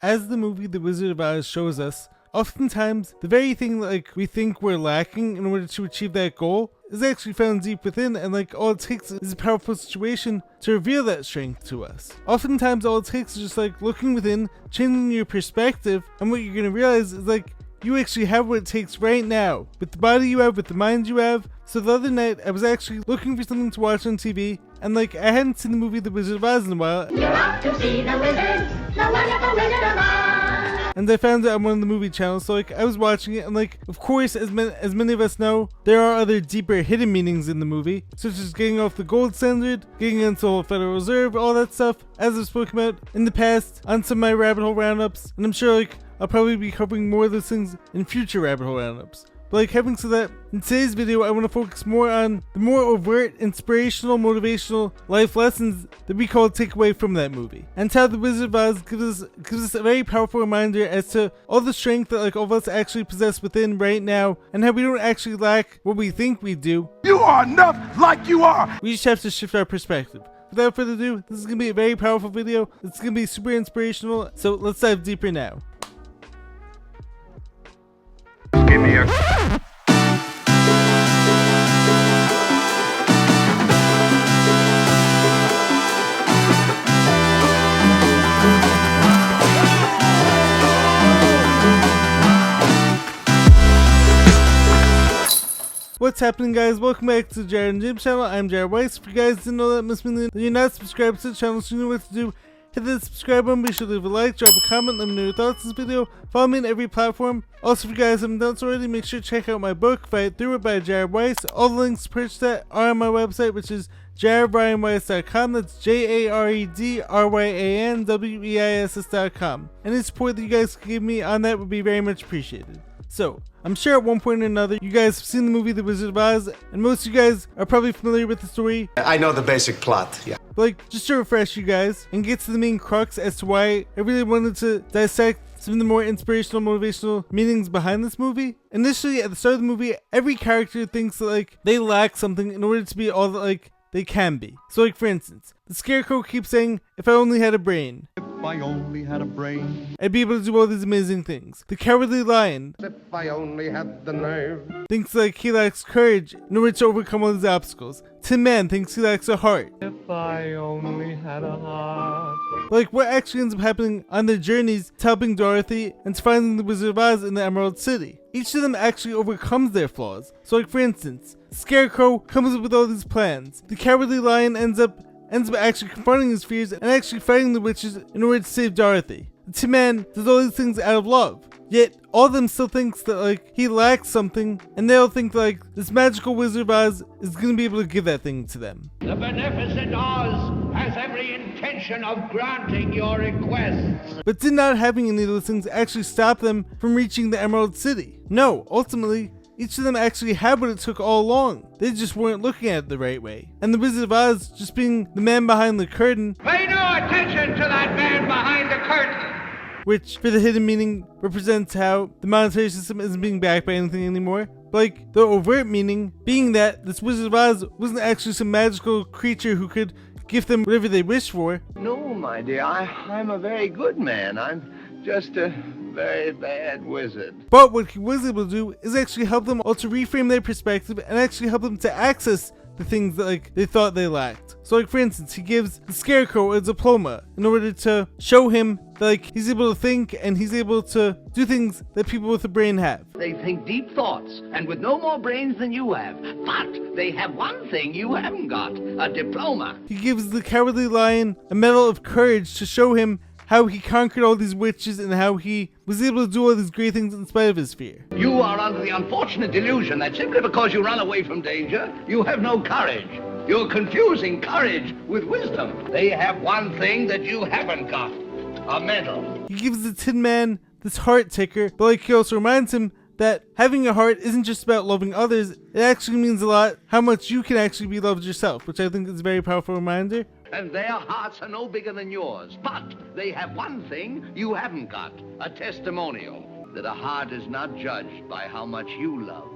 as the movie The Wizard of Oz shows us, oftentimes the very thing that we think we're lacking in order to achieve that goal is actually found deep within, and all it takes is a powerful situation to reveal that strength to us. Oftentimes all it takes is just looking within, changing your perspective, and what you're going to realize is you actually have what it takes right now, with the body you have, with the mind you have. So the other night, I was actually looking for something to watch on TV, and I hadn't seen the movie The Wizard of Oz in a while. You're off to see the wizard, the wonderful Wizard of Oz. And I found it on one of the movie channels, so I was watching it, and of course, as many of us know, there are other deeper hidden meanings in the movie, such as getting off the gold standard, getting into the whole Federal Reserve, all that stuff, as I've spoken about in the past on some of my rabbit hole roundups, and I'm sure I'll probably be covering more of those things in future rabbit hole roundups. But having said that, in today's video, I want to focus more on the more overt, inspirational, motivational life lessons that we call takeaway from that movie, and how The Wizard of Oz gives us a very powerful reminder as to all the strength that all of us actually possess within right now, and how we don't actually lack what we think we do. You are enough like you are! We just have to shift our perspective. Without further ado, this is going to be a very powerful video. It's going to be super inspirational, so let's dive deeper now. Give me a... What's happening, guys? Welcome back to the Jared and James channel. I'm Jared Weiss. If you guys didn't know that, must mean that you're not subscribed to the channel, so you know what to do. Hit that subscribe button, be sure to leave a like, drop a comment, let me know your thoughts on this video. Follow me on every platform. Also, if you guys haven't done so already, make sure to check out my book, Fight Through It by Jared Weiss. All the links to purchase that are on my website, which is jaredbryanweiss.com. That's JaredBryanWeiss.com. Any support that you guys can give me on that would be very much appreciated. So, I'm sure at one point or another, you guys have seen the movie The Wizard of Oz, and most of you guys are probably familiar with the story. I know the basic plot, yeah. But just to refresh you guys, and get to the main crux as to why I really wanted to dissect some of the more inspirational, motivational meanings behind this movie. Initially, at the start of the movie, every character thinks that they lack something in order to be all that they can be. So for instance, the Scarecrow keeps saying, if I only had a brain. If I only had a brain. I'd be able to do all these amazing things. The Cowardly Lion. If I only had the nerve. Thinks he lacks courage in order to overcome all these obstacles. Tin Man thinks he lacks a heart. If I only had a heart. What actually ends up happening on their journeys to helping Dorothy and to finding the Wizard of Oz in the Emerald City. Each of them actually overcomes their flaws. So for instance, Scarecrow comes up with all these plans. The Cowardly Lion ends up actually confronting his fears and actually fighting the witches in order to save Dorothy. The Tin Man does all these things out of love. Yet, all of them still thinks that he lacks something, and they all think this magical Wizard of Oz is going to be able to give that thing to them. The beneficent Oz has every intention of granting your requests. But did not having any of those things actually stop them from reaching the Emerald City? No, ultimately, each of them actually had what it took all along. They just weren't looking at it the right way. And the Wizard of Oz, just being the man behind the curtain, Pay no attention to that man behind the curtain. which for the hidden meaning represents how the monetary system isn't being backed by anything anymore. But the overt meaning being that this Wizard of Oz wasn't actually some magical creature who could give them whatever they wish for. No, my dear, I'm a very good man. I'm just a very bad wizard. But what he was able to do is actually help them all to reframe their perspective and actually help them to access the things that they thought they lacked. So for instance, he gives the Scarecrow a diploma in order to show him that he's able to think and he's able to do things that people with a brain have. They think deep thoughts, and with no more brains than you have. But they have one thing you haven't got, a diploma. He gives the Cowardly Lion a medal of courage to show him how he conquered all these witches and how he was able to do all these great things in spite of his fear. You are under the unfortunate delusion that simply because you run away from danger, you have no courage. You're confusing courage with wisdom. They have one thing that you haven't got, a medal. He gives the Tin Man this heart ticker, but he also reminds him that having a heart isn't just about loving others, it actually means a lot how much you can actually be loved yourself, which I think is a very powerful reminder. And their hearts are no bigger than yours. But they have one thing you haven't got, a testimonial. That a heart is not judged by how much you love,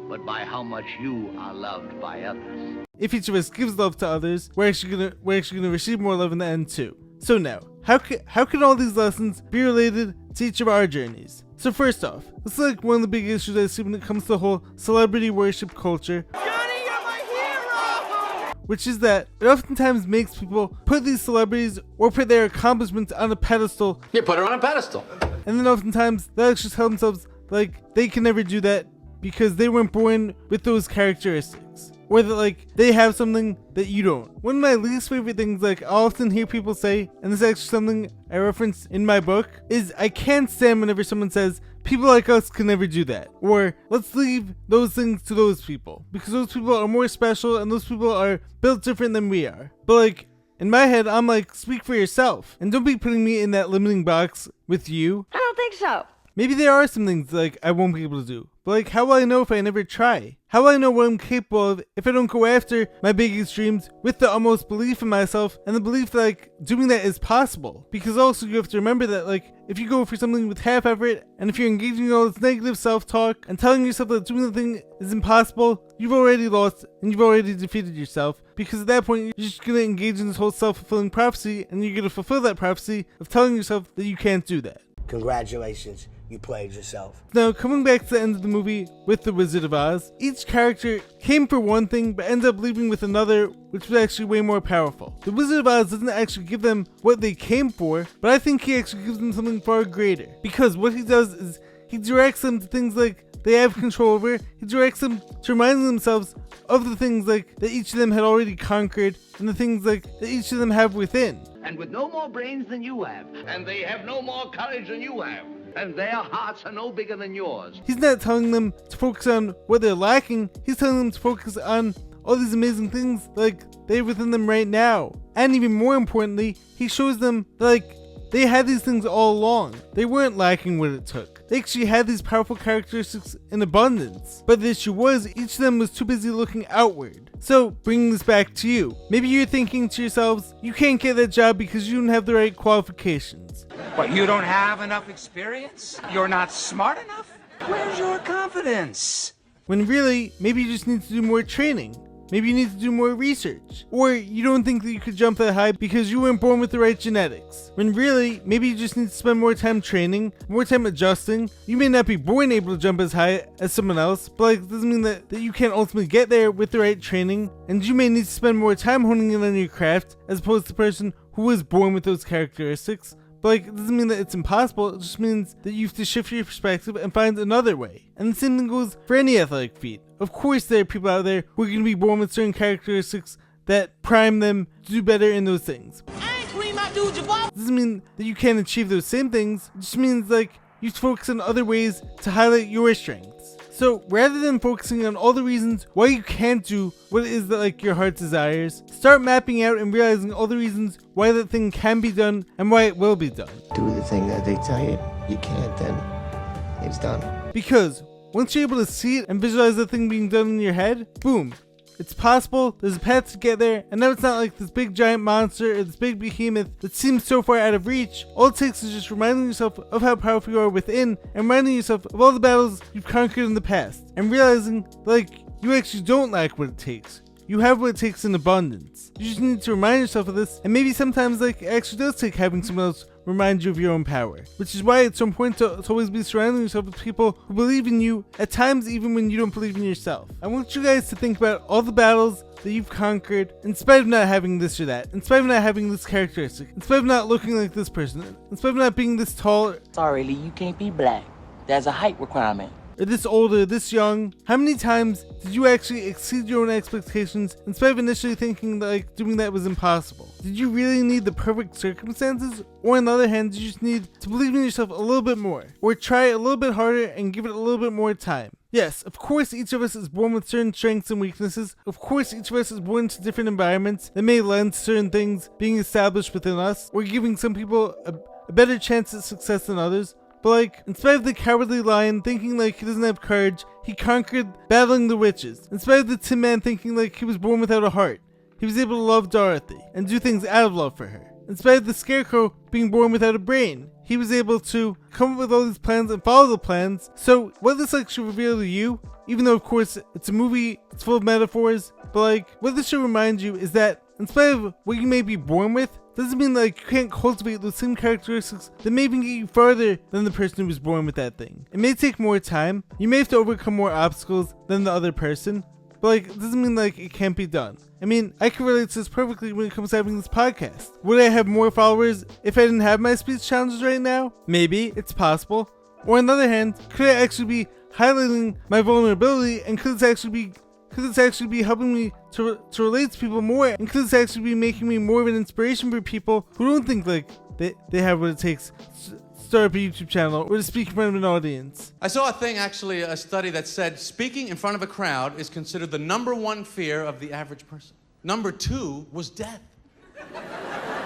but by how much you are loved by others. If each of us gives love to others, we're actually gonna receive more love in the end too. So now, how can all these lessons be related to each of our journeys? So first off, this is like one of the big issues I see when it comes to the whole celebrity worship culture. Johnny, you're my hero! Which is that it oftentimes makes people put these celebrities or put their accomplishments on a pedestal. You put her on a pedestal. And then oftentimes they'll actually tell themselves like they can never do that because they weren't born with those characteristics. Or that like they have something that you don't. One of my least favorite things like I often hear people say, and this is actually something I referenced in my book, is I can't stand whenever someone says, people like us can never do that. Or let's leave those things to those people. Because those people are more special and those people are built different than we are. But like, in my head, I'm like, speak for yourself. And don't be putting me in that limiting box with you. I don't think so. Maybe there are some things like I won't be able to do. But like, how will I know if I never try? How will I know what I'm capable of if I don't go after my biggest dreams with the utmost belief in myself and the belief that like doing that is possible? Because also you have to remember that like if you go for something with half effort and if you're engaging in all this negative self-talk and telling yourself that doing the thing is impossible, you've already lost and you've already defeated yourself. Because at that point you're just going to engage in this whole self-fulfilling prophecy and you're going to fulfill that prophecy of telling yourself that you can't do that. Congratulations, you played yourself. Now, coming back to the end of the movie with The Wizard of Oz, each character came for one thing but ended up leaving with another, which was actually way more powerful. The Wizard of Oz doesn't actually give them what they came for, but I think he actually gives them something far greater. Because what he does is he directs them to things like they have control over. He directs them to remind themselves of the things like that each of them had already conquered and the things like that each of them have within. And with no more brains than you have. And they have no more courage than you have. And their hearts are no bigger than yours. He's not telling them to focus on what they're lacking. He's telling them to focus on all these amazing things like they have within them right now. And even more importantly, he shows them that, like, they had these things all along. They weren't lacking what it took. They actually had these powerful characteristics in abundance. But the issue was, each of them was too busy looking outward. So, bringing this back to you. Maybe you're thinking to yourselves, you can't get that job because you don't have the right qualifications. What, you don't have enough experience? You're not smart enough? Where's your confidence? When really, maybe you just need to do more training. Maybe you need to do more research. Or you don't think that you could jump that high because you weren't born with the right genetics. When really, maybe you just need to spend more time training, more time adjusting. You may not be born able to jump as high as someone else, but like, it doesn't mean that you can't ultimately get there with the right training. And you may need to spend more time honing in on your craft as opposed to the person who was born with those characteristics. But like, it doesn't mean that it's impossible, it just means that you have to shift your perspective and find another way. And the same thing goes for any athletic feat. Of course there are people out there who are going to be born with certain characteristics that prime them to do better in those things. It doesn't mean that you can't achieve those same things, it just means like you have to focus on other ways to highlight your strengths. So rather than focusing on all the reasons why you can't do what it is that like your heart desires, start mapping out and realizing all the reasons why that thing can be done and why it will be done. Do the thing that they tell you you can't, then it's done. Because once you're able to see it and visualize the thing being done in your head, boom, it's possible, there's a path to get there, and now it's not like this big giant monster or this big behemoth that seems so far out of reach. All it takes is just reminding yourself of how powerful you are within and reminding yourself of all the battles you've conquered in the past and realizing like you actually don't lack what it takes. You have what it takes in abundance. You just need to remind yourself of this, and maybe sometimes like it actually does take having someone else remind you of your own power, which is why it's so important to always be surrounding yourself with people who believe in you, at times even when you don't believe in yourself. I want you guys to think about all the battles that you've conquered in spite of not having this or that, in spite of not having this characteristic, in spite of not looking like this person, in spite of not being this tall. Sorry, Lee, you can't be black. There's a height requirement. Or this old or this young. How many times did you actually exceed your own expectations in spite of initially thinking that like doing that was impossible? Did you really need the perfect circumstances? Or on the other hand, did you just need to believe in yourself a little bit more? Or try a little bit harder and give it a little bit more time? Yes, of course each of us is born with certain strengths and weaknesses. Of course each of us is born to different environments that may lend to certain things being established within us, or giving some people a better chance at success than others. But like, in spite of the cowardly lion thinking like he doesn't have courage, he conquered battling the witches. In spite of the Tin Man thinking like he was born without a heart, he was able to love Dorothy and do things out of love for her. In spite of the Scarecrow being born without a brain, he was able to come up with all these plans and follow the plans. So what this like should reveal to you, even though of course it's a movie, it's full of metaphors, but like what this should remind you is that in spite of what you may be born with, doesn't mean like you can't cultivate those same characteristics that may even get you farther than the person who was born with that thing. It may take more time, you may have to overcome more obstacles than the other person, but like it doesn't mean like it can't be done. I mean, I can relate to this perfectly when it comes to having this podcast. Would I have more followers if I didn't have my speech challenges right now? Maybe, it's possible. Or on the other hand, could I actually be highlighting my vulnerability, and could this actually be helping me to relate to people more, and could this actually be making me more of an inspiration for people who don't think like they have what it takes to start up a YouTube channel or to speak in front of an audience? I saw a thing, actually, a study that said speaking in front of a crowd is considered the #1 fear of the average person. Number 2 was death.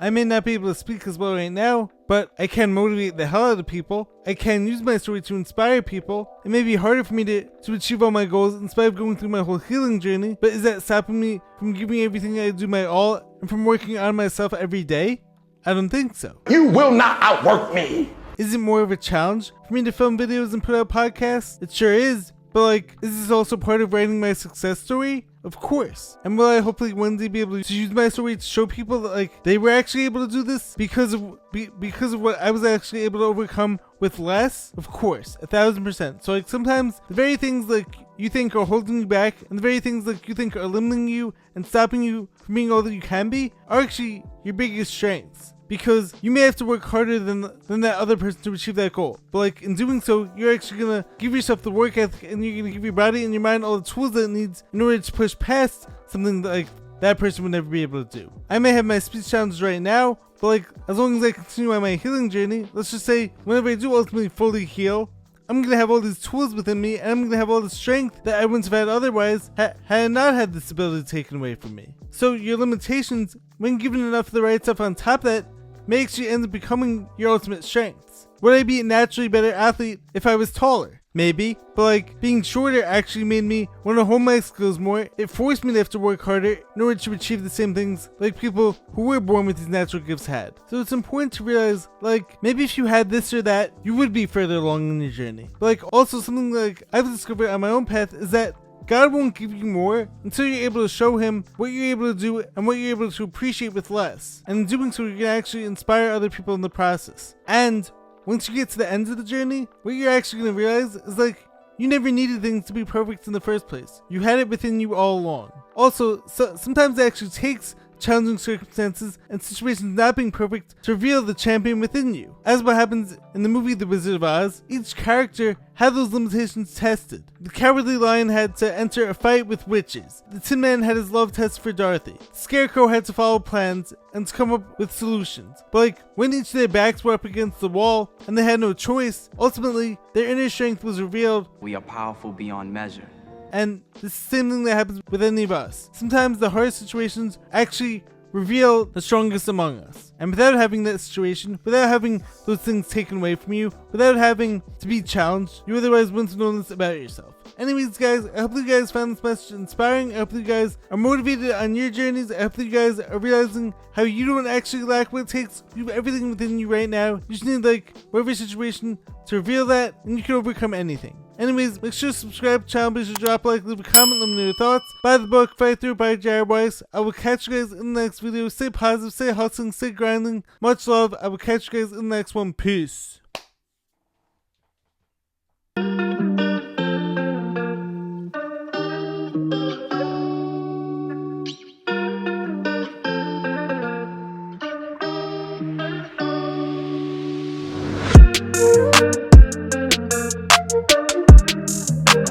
I may not be able to speak as well right now, but I can motivate the hell out of people. I can use my story to inspire people. It may be harder for me to achieve all my goals in spite of going through my whole healing journey, but is that stopping me from giving everything I do my all and from working on myself every day? I don't think so. You will not outwork me. Is it more of a challenge for me to film videos and put out podcasts? It sure is, but like, is this also part of writing my success story? Of course. And will I hopefully one day be able to use my story to show people that like they were actually able to do this because of what I was actually able to overcome with less? Of course, 1000%. So like sometimes the very things like you think are holding you back, and the very things like you think are limiting you and stopping you from being all that you can be, are actually your biggest strengths. Because you may have to work harder than that other person to achieve that goal. But like in doing so, you're actually gonna give yourself the work ethic, and you're gonna give your body and your mind all the tools that it needs in order to push past something that like that person would never be able to do. I may have my speech challenges right now, but like as long as I continue on my healing journey, let's just say whenever I do ultimately fully heal, I'm gonna have all these tools within me, and I'm gonna have all the strength that I wouldn't have had otherwise had I not had this ability taken away from me. So your limitations, when given enough of the right stuff on top of that, may actually end up becoming your ultimate strengths. Would I be a naturally better athlete if I was taller? Maybe, but like being shorter actually made me want to hone my skills more. It forced me to have to work harder in order to achieve the same things like people who were born with these natural gifts had. So it's important to realize like maybe if you had this or that, you would be further along in your journey. But like also something like I've discovered on my own path is that God won't give you more until you're able to show him what you're able to do and what you're able to appreciate with less. And in doing so, you can actually inspire other people in the process. And once you get to the end of the journey, what you're actually going to realize is like, you never needed things to be perfect in the first place. You had it within you all along. Also, sometimes it actually takes challenging circumstances and situations not being perfect to reveal the champion within you. As what happens in the movie The Wizard of Oz, each character had those limitations tested. The Cowardly Lion had to enter a fight with witches. The Tin Man had his love test for Dorothy. The Scarecrow had to follow plans and to come up with solutions. But like, when each of their backs were up against the wall and they had no choice, ultimately, their inner strength was revealed. We are powerful beyond measure. And it's the same thing that happens with any of us. Sometimes the hardest situations actually reveal the strongest among us. And without having that situation, without having those things taken away from you, without having to be challenged, you otherwise wouldn't have known this about yourself. Anyways, guys, I hope you guys found this message inspiring. I hope you guys are motivated on your journeys. I hope you guys are realizing how you don't actually lack what it takes. You have everything within you right now. You just need like whatever situation to reveal that, and you can overcome anything. Anyways, make sure to subscribe to the channel, be sure to drop a like, leave a comment, let me know your thoughts. Buy the book, Fight Through by Jared Weiss. I will catch you guys in the next video. Stay positive, stay hustling, stay grinding. Much love. I will catch you guys in the next one. Peace.